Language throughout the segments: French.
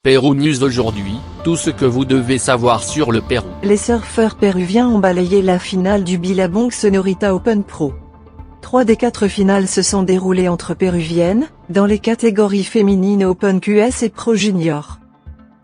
Pérou News aujourd'hui, tout ce que vous devez savoir sur le Pérou. Les surfeurs péruviens ont balayé la finale du Billabong Sonorita Open Pro. 3 des 4 finales se sont déroulées entre péruviennes, dans les catégories féminines Open QS et Pro Junior.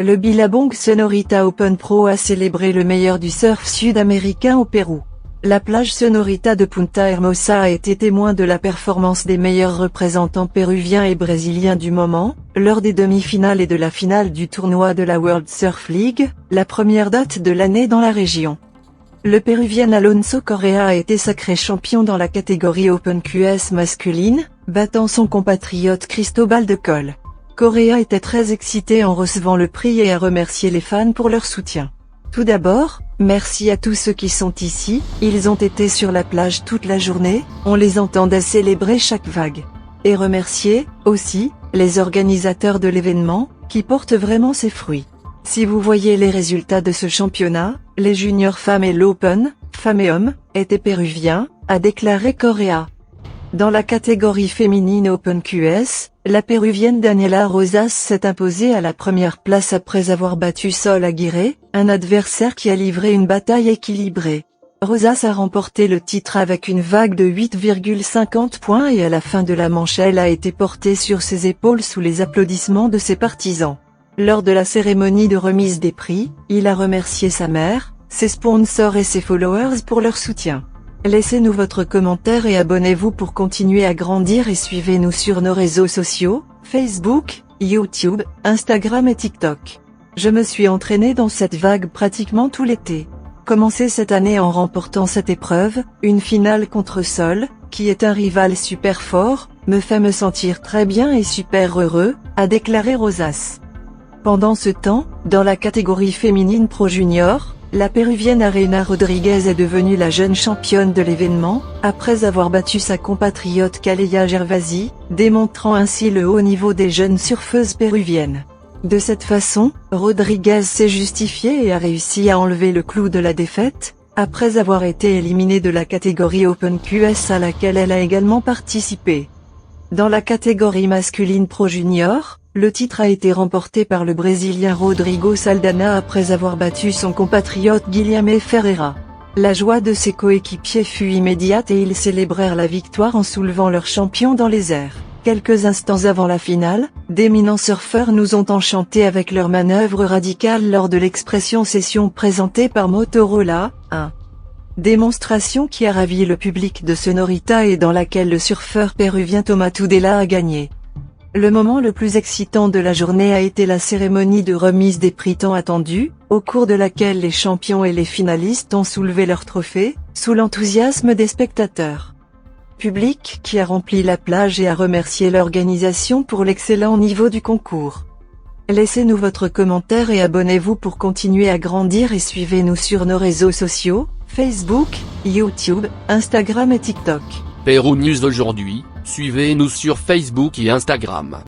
Le Billabong Sonorita Open Pro a célébré le meilleur du surf sud-américain au Pérou. La plage Sonorita de Punta Hermosa a été témoin de la performance des meilleurs représentants péruviens et brésiliens du moment, lors des demi-finales et de la finale du tournoi de la World Surf League, la première date de l'année dans la région. Le Péruvien Alonso Correa a été sacré champion dans la catégorie Open QS masculine, battant son compatriote Cristobal de Col. Correa était très excité en recevant le prix et a remercié les fans pour leur soutien. Tout d'abord, merci à tous ceux qui sont ici, ils ont été sur la plage toute la journée, on les entendait célébrer chaque vague. Et remercier, aussi, les organisateurs de l'événement, qui portent vraiment ses fruits. Si vous voyez les résultats de ce championnat, les juniors femmes et l'Open, femmes et hommes, étaient péruviens, a déclaré Correa. Dans la catégorie féminine Open QS, la péruvienne Daniela Rosas s'est imposée à la première place après avoir battu Sol Aguirre, un adversaire qui a livré une bataille équilibrée. Rosas a remporté le titre avec une vague de 8,50 points et à la fin de la manche elle a été portée sur ses épaules sous les applaudissements de ses partisans. Lors de la cérémonie de remise des prix, il a remercié sa mère, ses sponsors et ses followers pour leur soutien. Laissez-nous votre commentaire et abonnez-vous pour continuer à grandir et suivez-nous sur nos réseaux sociaux, Facebook, YouTube, Instagram et TikTok. Je me suis entraîné dans cette vague pratiquement tout l'été. Commencer cette année en remportant cette épreuve, une finale contre Sol, qui est un rival super fort, me fait me sentir très bien et super heureux, a déclaré Rosas. Pendant ce temps, dans la catégorie féminine Pro Junior, la péruvienne Arena Rodriguez est devenue la jeune championne de l'événement, après avoir battu sa compatriote Kaleya Gervasi, démontrant ainsi le haut niveau des jeunes surfeuses péruviennes. De cette façon, Rodriguez s'est justifiée et a réussi à enlever le clou de la défaite, après avoir été éliminée de la catégorie Open QS à laquelle elle a également participé. Dans la catégorie masculine Pro Junior, le titre a été remporté par le Brésilien Rodrigo Saldana après avoir battu son compatriote Guilherme Ferreira. La joie de ses coéquipiers fut immédiate et ils célébrèrent la victoire en soulevant leur champion dans les airs. Quelques instants avant la finale, d'éminents surfeurs nous ont enchantés avec leur manœuvre radicale lors de l'expression session présentée par Motorola, 1. Démonstration qui a ravi le public de Sonorita et dans laquelle le surfeur péruvien Thomas Tudela a gagné. Le moment le plus excitant de la journée a été la cérémonie de remise des prix tant attendue, au cours de laquelle les champions et les finalistes ont soulevé leurs trophées, sous l'enthousiasme des spectateurs. Public qui a rempli la plage et a remercié l'organisation pour l'excellent niveau du concours. Laissez-nous votre commentaire et abonnez-vous pour continuer à grandir et suivez-nous sur nos réseaux sociaux, Facebook, YouTube, Instagram et TikTok. Pérou News aujourd'hui, suivez-nous sur Facebook et Instagram.